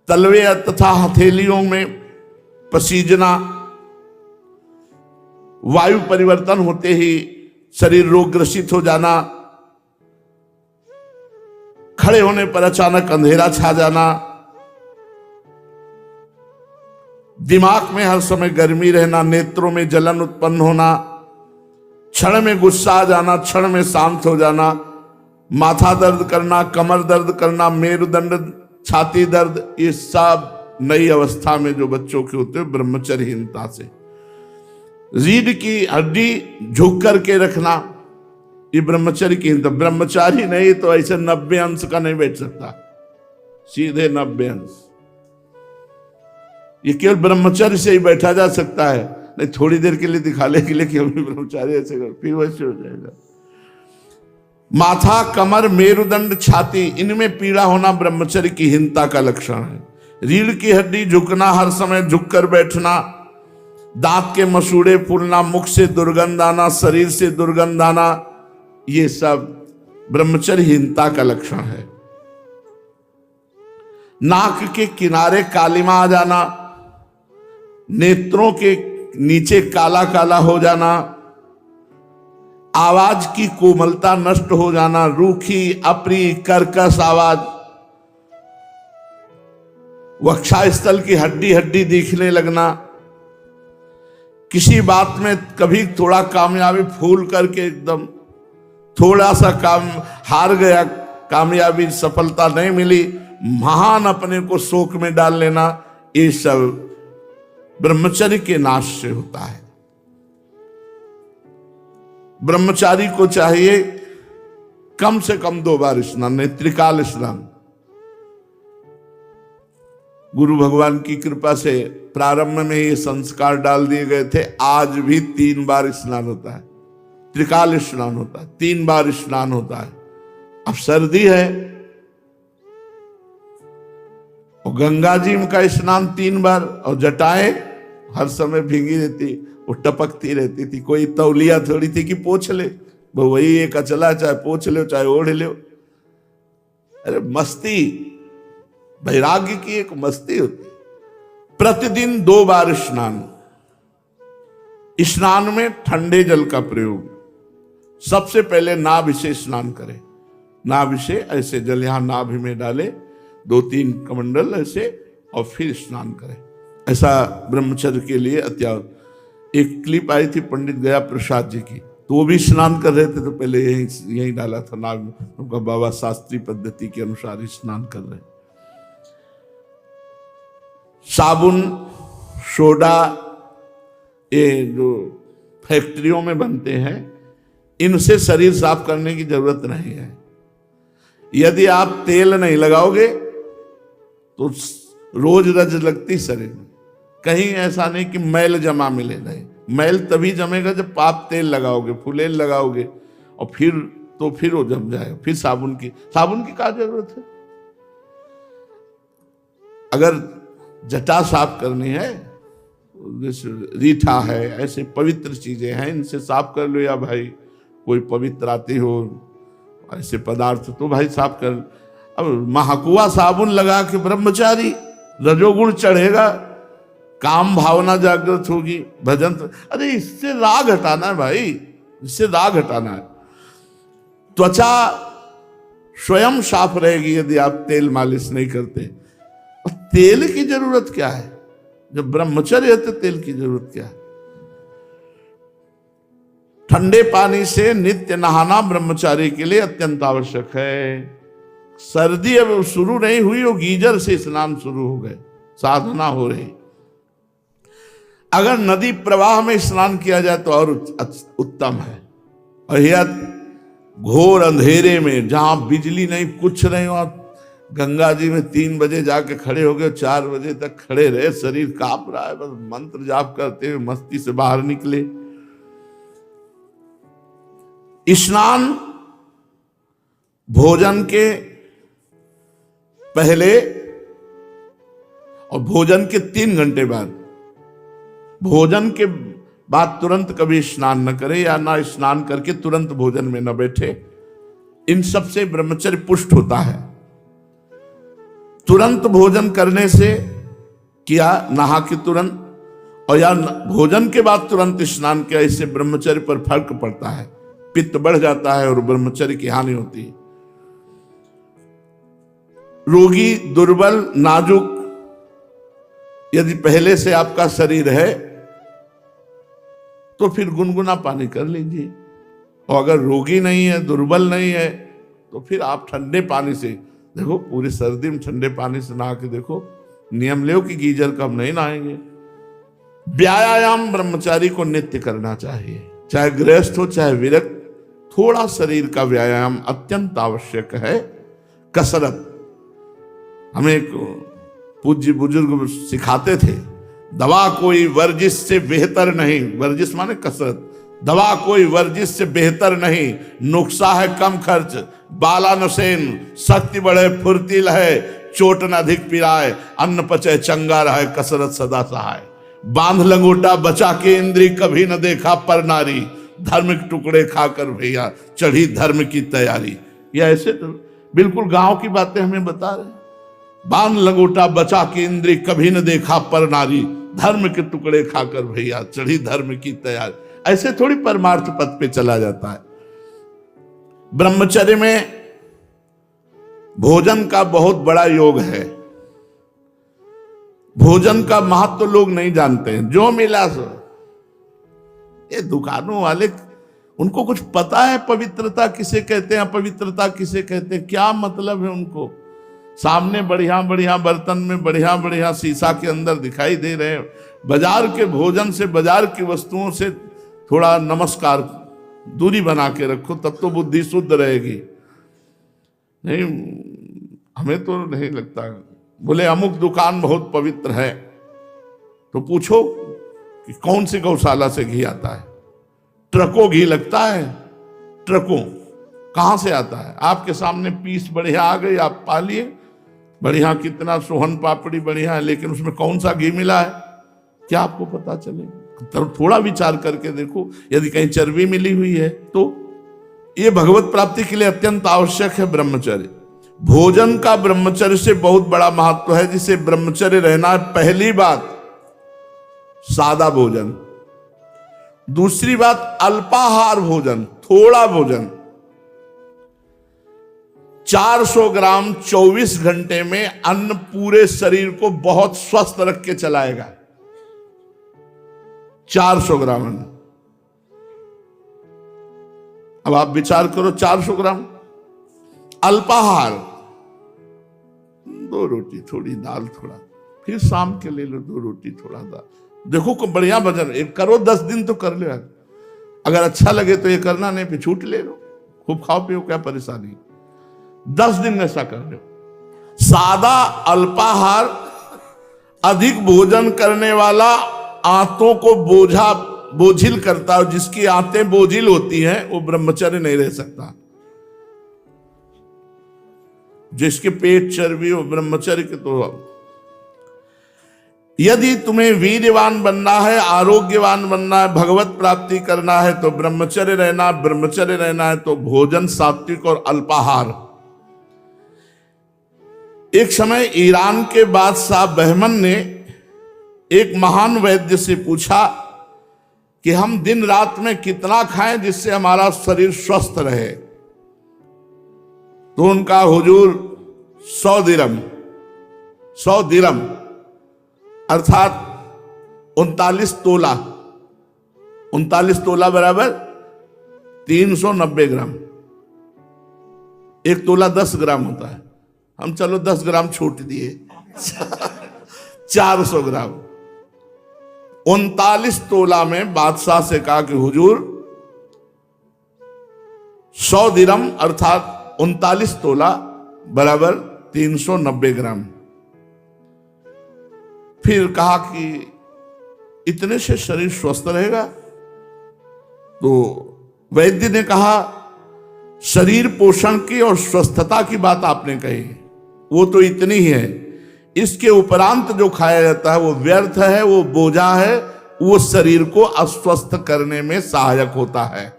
तलवे तथा हथेलियों में पसीजना, वायु परिवर्तन होते ही शरीर रोगग्रसित हो जाना, खड़े होने पर अचानक अंधेरा छा जाना, दिमाग में हर समय गर्मी रहना, नेत्रों में जलन उत्पन्न होना, क्षण में गुस्सा आ जाना, क्षण में शांत हो जाना, माथा दर्द करना, कमर दर्द करना, मेरुदंड, छाती दर्द, ये सब नई अवस्था में जो बच्चों के होते हैं ब्रह्मचर्यहीनता से। रीढ़ की हड्डी झुक करके रखना, ये ब्रह्मचर्य की हीनता। ब्रह्मचारी नहीं तो ऐसे 90 अंश का नहीं बैठ सकता, सीधे 90 अंश। ये केवल ब्रह्मचर्य से ही बैठा जा सकता है, नहीं थोड़ी देर के लिए दिखाने के लिए कि हम ब्रह्मचारी ऐसे कर, फिर वैसे हो जाएगा। माथा, कमर, मेरुदंड, छाती, इनमें पीड़ा होना ब्रह्मचर्य की हीनता का लक्षण है। रीढ़ की हड्डी झुकना, हर समय झुककर बैठना, दांत के मसूड़े फूलना, मुख से दुर्गंध आना, शरीर से दुर्गंध आना, ये सब ब्रह्मचर्यहीनता का लक्षण है। नाक के किनारे कालिमा आ जाना, नेत्रों के नीचे काला काला हो जाना, आवाज की कोमलता नष्ट हो जाना, रूखी अप्रिय कर्कश आवाज, वक्षस्थल की हड्डी हड्डी दिखने लगना, किसी बात में कभी थोड़ा कामयाबी फूल करके एकदम थोड़ा सा काम हार गया, कामयाबी सफलता नहीं मिली, महान अपने को शोक में डाल लेना, ये सब ब्रह्मचर्य के नाश से होता है। ब्रह्मचारी को चाहिए कम से कम 2 बार स्नान, नहीं त्रिकाल स्नान। गुरु भगवान की कृपा से प्रारंभ में ये संस्कार डाल दिए गए थे, आज भी 3 बार स्नान होता है, त्रिकाल स्नान होता है, 3 बार स्नान होता है। अब सर्दी है और गंगा जी का स्नान 3 बार, और जटाएं हर समय भीगी रहती, वो टपकती रहती थी, कोई तौलिया थोड़ी थी कि पोछ ले, वो वही एक अचला, चाहे पोछ लो चाहे ओढ़ लो। अरे मस्ती, वैराग्य की एक मस्ती होती। प्रतिदिन 2 बार स्नान। स्नान में ठंडे जल का प्रयोग। सबसे पहले नाभि से स्नान करें, नाभि से ऐसे जल यहां नाभि में डाले, 2-3 कमंडल ऐसे, और फिर स्नान करें। ऐसा ब्रह्मचर्य के लिए एक क्लिप आई थी पंडित गया प्रसाद जी की, तो वो भी स्नान कर रहे थे, तो पहले यही डाला था नाग, उनका बाबा शास्त्रीय पद्धति के अनुसार ही स्नान कर रहे। साबुन, सोडा, ये जो फैक्ट्रियों में बनते हैं, इनसे शरीर साफ करने की जरूरत नहीं है। यदि आप तेल नहीं लगाओगे तो रोज रज लगती शरीर में, कहीं ऐसा नहीं कि मैल जमा मिले, नहीं, मैल तभी जमेगा जब आप तेल लगाओगे, फुलेल लगाओगे, और फिर वो जम जाएगा। फिर साबुन की क्या जरूरत है? अगर जटा साफ करनी है, जैसे रीठा है, ऐसे पवित्र चीजें हैं, इनसे साफ कर लो, या भाई कोई पवित्र आती हो ऐसे पदार्थ तो भाई साफ कर। अब महाकुआ साबुन लगा के ब्रह्मचारी, रजोगुण चढ़ेगा, काम भावना जागृत होगी, भजन, अरे इससे राग हटाना है भाई, इससे राग हटाना है। त्वचा स्वयं साफ रहेगी यदि आप तेल मालिश नहीं करते। और तेल की जरूरत क्या है? जब ब्रह्मचर्य है तो तेल की जरूरत क्या है? ठंडे पानी से नित्य नहाना ब्रह्मचारी के लिए अत्यंत आवश्यक है। सर्दी अब शुरू नहीं हुई, वो गीजर से स्नान शुरू हो गए, साधना हो रही। अगर नदी प्रवाह में स्नान किया जाए तो और उत्तम है। और यह घोर अंधेरे में, जहां बिजली नहीं कुछ नहीं, वहां गंगा जी में 3 बजे जाके खड़े हो गए, 4 बजे तक खड़े रहे, शरीर कांप रहा है, बस मंत्र जाप करते हुए मस्ती से बाहर निकले। स्नान भोजन के पहले और भोजन के 3 घंटे बाद, भोजन के बाद तुरंत कभी स्नान न करे, या ना स्नान करके तुरंत भोजन में न बैठे। इन सब से ब्रह्मचर्य पुष्ट होता है। तुरंत भोजन करने से किया, नहा के तुरंत, और या भोजन के बाद तुरंत स्नान किया, इससे ब्रह्मचर्य पर फर्क पड़ता है, पित्त बढ़ जाता है और ब्रह्मचर्य की हानि होती है। रोगी, दुर्बल, नाजुक, यदि पहले से आपका शरीर है तो फिर गुनगुना पानी कर लीजिए, और अगर रोगी नहीं है, दुर्बल नहीं है, तो फिर आप ठंडे पानी से, देखो पूरी सर्दी में ठंडे पानी से नहा के देखो, नियम ले कि गीजर का हम नहीं नहाएंगे। व्यायाम ब्रह्मचारी को नित्य करना चाहिए, चाहे गृहस्थ हो चाहे विरक्त, थोड़ा शरीर का व्यायाम अत्यंत आवश्यक है। कसरत, हमें एक पूज्य बुजुर्ग सिखाते थे, दवा कोई वर्जिश से बेहतर नहीं, वर्जिश माने कसरत, दवा कोई वर्जिश से बेहतर नहीं, नुस्खा है कम खर्च, बाला नशेन, शक्ति बढ़े फुर्ती लहे, चोट न अधिक पिराए, अन्न पचे चंगा रहे, कसरत सदा सहाय। बांध लंगोटा बचा के इंद्री, कभी न देखा पर नारी, धर्म के टुकड़े खाकर भैया चढ़ी धर्म की तैयारी। ये ऐसे तो बिल्कुल गांव की बातें हमें बता रहे। बांध लंगोटा बचा के इंद्री, कभी न देखा पर नारी, धर्म के टुकड़े खाकर भैया चढ़ी धर्म की तैयारी। ऐसे थोड़ी परमार्थ पथ पे चला जाता है। ब्रह्मचर्य में भोजन का बहुत बड़ा योग है। भोजन का महत्व तो लोग नहीं जानते हैं। जो मिला सो, ये दुकानों वाले, उनको कुछ पता है पवित्रता किसे कहते हैं, अपवित्रता किसे कहते हैं, क्या मतलब है उनको। सामने बढ़िया बढ़िया बर्तन में बढ़िया बढ़िया शीशा के अंदर दिखाई दे रहे हैं। बाजार के भोजन से, बाजार की वस्तुओं से थोड़ा नमस्कार, दूरी बना के रखो, तब तो बुद्धि शुद्ध रहेगी। नहीं, हमें तो नहीं लगता। बोले अमुक दुकान बहुत पवित्र है, तो पूछो कि कौन सी गौशाला से घी आता है। ट्रकों घी लगता है, ट्रकों कहां से आता है। आपके सामने पीस बढ़िया आ गई, आप पा लिए, बढ़िया, कितना सोहन पापड़ी बढ़िया है, लेकिन उसमें कौन सा घी मिला है क्या आपको पता चले। तो थोड़ा विचार करके देखो, यदि कहीं चर्बी मिली हुई है तो। ये भगवत प्राप्ति के लिए अत्यंत आवश्यक है ब्रह्मचर्य। भोजन का ब्रह्मचर्य से बहुत बड़ा महत्व है, जिसे ब्रह्मचर्य रहना। पहली बात सादा भोजन, दूसरी बात अल्पाहार भोजन, थोड़ा भोजन। 400 ग्राम 24 घंटे में अन्न पूरे शरीर को बहुत स्वस्थ रख के चलाएगा। 400 ग्राम अन्न। अब आप विचार करो, 400 ग्राम अल्पाहार, 2 रोटी थोड़ी दाल थोड़ा, फिर शाम के ले लो 2 रोटी थोड़ा दाल। देखो को बढ़िया भजन एक करो, 10 दिन तो कर लो यार। अगर अच्छा लगे तो ये करना, नहीं फिर छूट ले लो, खूब खाओ पियो, क्या परेशानी। 10 दिन ऐसा कर लो। सादा अल्पाहार, अधिक भोजन करने वाला आंतों को बोझिल करता है। जिसकी आंतें बोझिल होती हैं वो ब्रह्मचर्य नहीं रह सकता। जिसके पेट चर्बी हो, ब्रह्मचर्य के तो। यदि तुम्हें वीर्यवान बनना है, आरोग्यवान बनना है, भगवत प्राप्ति करना है तो ब्रह्मचर्य रहना। ब्रह्मचर्य रहना है तो भोजन सात्विक और अल्पाहार। एक समय ईरान के बादशाह बहमन ने एक महान वैद्य से पूछा कि हम दिन रात में कितना खाएं जिससे हमारा शरीर स्वस्थ रहे। तो उनका हुजूर 100 दिरम अर्थात 39 तोला, 39 तोला बराबर 390 ग्राम। एक तोला 10 ग्राम होता है, हम चलो 10 ग्राम छूट दिए 400 ग्राम। 39 तोला में बादशाह से कहा कि हुजूर 100 दिरम अर्थात 39 तोला बराबर 390 ग्राम। फिर कहा कि इतने से शरीर स्वस्थ रहेगा। तो वैद्य ने कहा शरीर पोषण की और स्वस्थता की बात आपने कही, वो तो इतनी ही है, इसके उपरांत जो खाया जाता है वो व्यर्थ है, वो बोझा है, वो शरीर को अस्वस्थ करने में सहायक होता है।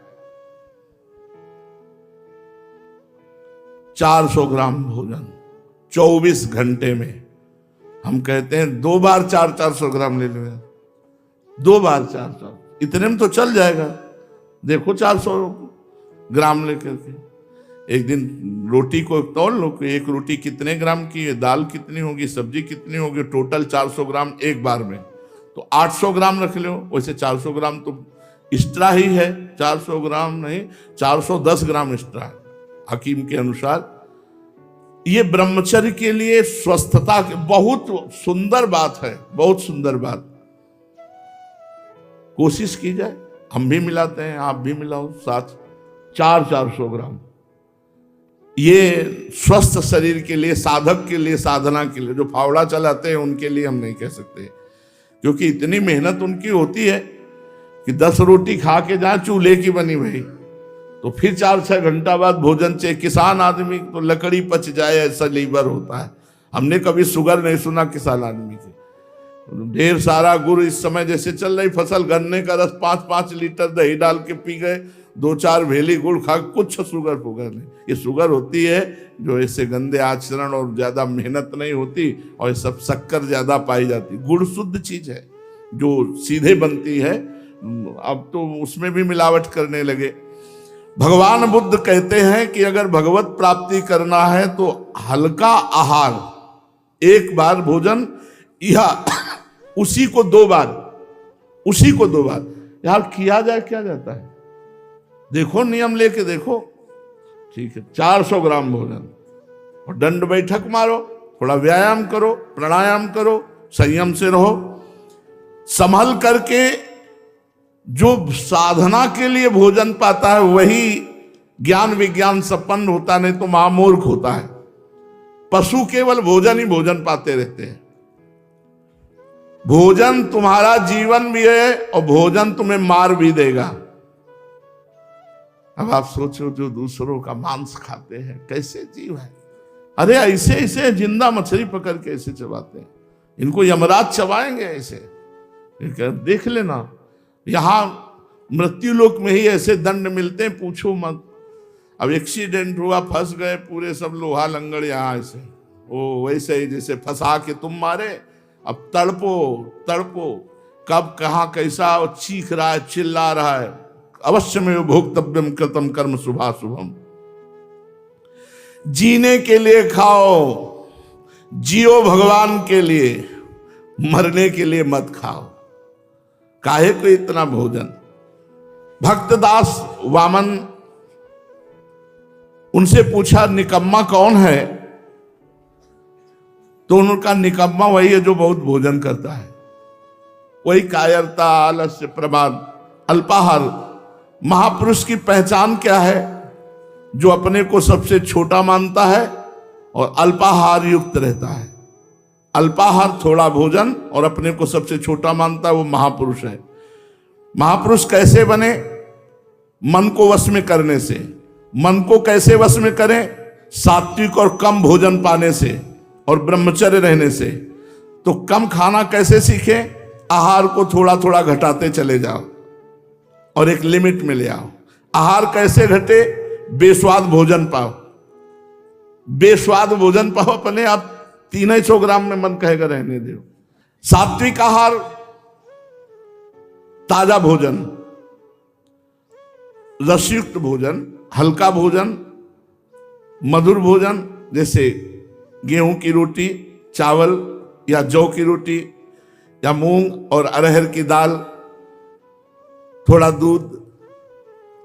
400 ग्राम भोजन 24 घंटे में। हम कहते हैं 2 बार 400 ग्राम ले लो, 2 बार 400, इतने में तो चल जाएगा। देखो 400 ग्राम लेकर के एक दिन रोटी को तौल लो कि एक रोटी कितने ग्राम की है, दाल कितनी होगी, सब्जी कितनी होगी, टोटल 400 ग्राम एक बार में। तो 800 ग्राम रख लो। वैसे 400 ग्राम तो एक्स्ट्रा ही है, 400 ग्राम नहीं 410 ग्राम एक्स्ट्रा है हकीम के अनुसार। ये ब्रह्मचर्य के लिए स्वस्थता की बहुत सुंदर बात है, बहुत सुंदर बात। कोशिश की जाए, हम भी मिलाते हैं, आप भी मिलाओ साथ। 400 ग्राम ये स्वस्थ शरीर के लिए, साधक के लिए, साधना के लिए, जो फावड़ा चलाते हैं उनके लिए हम नहीं कह सकते, क्योंकि इतनी मेहनत उनकी होती है कि 10 रोटी खा के जाए चूल्हे की बनी भाई, तो फिर 4-6 घंटा बाद भोजन चाहिए। किसान आदमी तो लकड़ी पच जाए ऐसा लीवर होता है, हमने कभी शुगर नहीं सुना किसान आदमी के। ढेर सारा गुड़, इस समय जैसे चल रही फसल, गन्ने का रस 5-5 लीटर दही डाल के पी गए, 2-4 भेली गुड़ खा, कुछ शुगर नहीं। ये शुगर होती है जो ऐसे गंदे आचरण और ज्यादा मेहनत नहीं होती, और ये सब शक्कर ज्यादा पाई जाती। गुड़ शुद्ध चीज है जो सीधे बनती है, अब तो उसमें भी मिलावट करने लगे। भगवान बुद्ध कहते हैं कि अगर भगवत प्राप्ति करना है तो हल्का आहार, एक बार भोजन, या उसी को 2 बार यार किया जाए, क्या जाता है, देखो नियम लेके देखो, ठीक है, 400 ग्राम भोजन, और दंड बैठक मारो, थोड़ा व्यायाम करो, प्राणायाम करो, संयम से रहो, संभल करके। जो साधना के लिए भोजन पाता है वही ज्ञान विज्ञान संपन्न होता, नहीं तो महामूर्ख होता है। पशु केवल भोजन ही भोजन पाते रहते हैं। भोजन तुम्हारा जीवन भी है और भोजन तुम्हें मार भी देगा। अब आप सोचो, जो दूसरों का मांस खाते हैं कैसे जीव है, अरे ऐसे जिंदा मछली पकड़ के ऐसे चबाते हैं, इनको यमराज चबाएंगे ऐसे। देख लेना, यहां मृत्यु लोक में ही ऐसे दंड मिलते हैं, पूछो मत। अब एक्सीडेंट हुआ, फंस गए पूरे सब लोहा लंगड़ यहां ऐसे, ओ वैसे ही जैसे फंसा के तुम मारे। अब तड़पो, कब कहां कैसा चीख रहा है, चिल्ला रहा है। अवश्य में भोक्तव्यम कृतम कर्म शुभाशुभम। जीने के लिए खाओ, जियो भगवान के लिए, मरने के लिए मत खाओ। काहे को इतना भोजन। भक्तदास वामन, उनसे पूछा निकम्मा कौन है, तो उनका निकम्मा वही है जो बहुत भोजन करता है, वही कायरता, आलस्य, प्रमाद, अल्पाहार। महापुरुष की पहचान क्या है? जो अपने को सबसे छोटा मानता है और अल्पाहार युक्त रहता है। अल्पाहार थोड़ा भोजन और अपने को सबसे छोटा मानता है, वो महापुरुष है। महापुरुष कैसे बने? मन को वश में करने से। मन को कैसे वश में करें? सात्विक और कम भोजन पाने से और ब्रह्मचर्य रहने से। तो कम खाना कैसे सीखें? आहार को थोड़ा थोड़ा घटाते चले जाओ और एक लिमिट में ले आओ। आहार कैसे घटे? बेस्वाद भोजन पाओ, बेस्वाद भोजन पाओ, अपने आप 300 ग्राम में मन कहेगा रहने दो। सात्विक आहार, ताजा भोजन, रसयुक्त भोजन, हल्का भोजन, मधुर भोजन, जैसे गेहूं की रोटी, चावल या जौ की रोटी या मूंग और अरहर की दाल, थोड़ा दूध,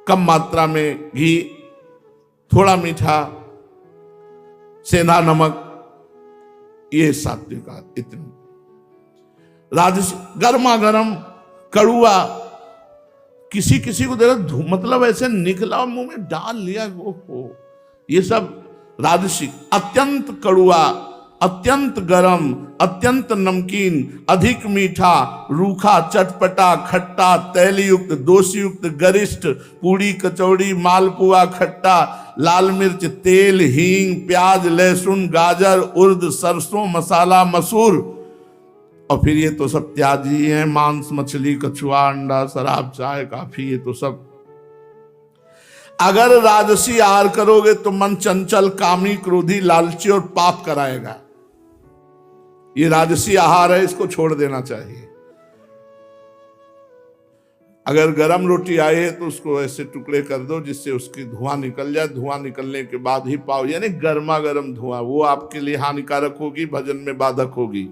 कम मात्रा में घी, थोड़ा मीठा, सेंधा नमक, ये सात्विक आहार। इतने राजस गर्मा गर्म कड़ुआ, किसी किसी को देखा मतलब ऐसे निकला मुंह में डाल लिया, वो ये सब राजसिक। अत्यंत कड़ुआ, अत्यंत गरम, अत्यंत नमकीन, अधिक मीठा, रूखा, चटपटा, खट्टा, तैलयुक्त, दोषयुक्त, गरिष्ठ, पूड़ी, कचौड़ी, मालपुआ, खट्टा, लाल मिर्च, तेल, हींग, प्याज, लहसुन, गाजर, उर्द, सरसों, मसाला, मसूर। और फिर ये तो सब त्याजी हैं, मांस, मछली, कछुआ, अंडा, शराब, चाय, काफी, ये तो सब। अगर राजसी आहार करोगे तो मन चंचल, कामी, क्रोधी, लालची और पाप कराएगा। ये राजसी आहार है, इसको छोड़ देना चाहिए। अगर गरम रोटी आई है तो उसको ऐसे टुकड़े कर दो जिससे उसकी धुआं निकल जाए। धुआं निकलने के बाद ही पाओ, यानी गर्मा गर्म धुआं, वो आपके लिए हानिकारक होगी, भजन में बाधक होगी।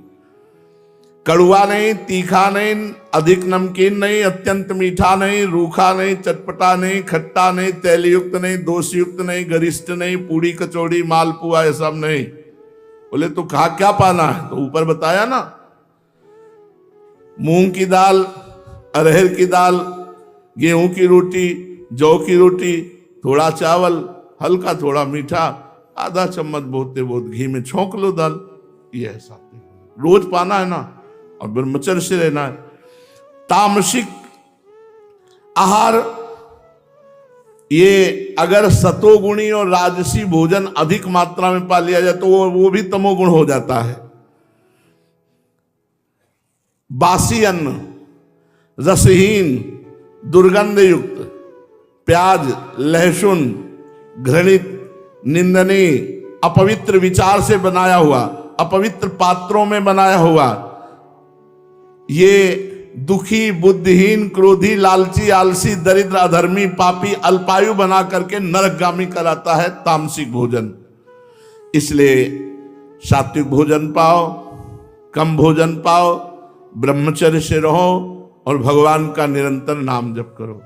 कड़ुआ नहीं, तीखा नहीं, अधिक नमकीन नहीं, अत्यंत मीठा नहीं, रूखा नहीं, चटपटा नहीं, खट्टा नहीं, तैलयुक्त नहीं, दोषयुक्त नहीं, गरिष्ठ नहीं, पूड़ी, कचौड़ी, मालपुआ, ये सब नहीं। बोले तो कहा क्या पाना है? तो ऊपर बताया ना, मूंग की दाल, अरहर की दाल, गेहूं की रोटी, जौ की रोटी, थोड़ा चावल, हल्का थोड़ा मीठा, आधा चम्मच बोलते बहुत घी में छोंक लो दाल। ये है सात्विक। रोज पाना है ना, और ब्रह्मचर्य से रहना है। तामसिक आहार ये अगर सतोगुणी और राजसी भोजन अधिक मात्रा में पा लिया जाए तो वो भी तमोगुण हो जाता है। बासी अन्न, रसहीन, दुर्गंध युक्त, प्याज, लहसुन, घृणित, निंदनीय, अपवित्र विचार से बनाया हुआ, अपवित्र पात्रों में बनाया हुआ, ये दुखी, बुद्धिहीन, क्रोधी, लालची, आलसी, दरिद्र, अधर्मी, पापी, अल्पायु बना करके नरकगामी कराता है तामसिक भोजन। इसलिए सात्विक भोजन पाओ, कम भोजन पाओ, ब्रह्मचर्य से रहो और भगवान का निरंतर नाम जप करो।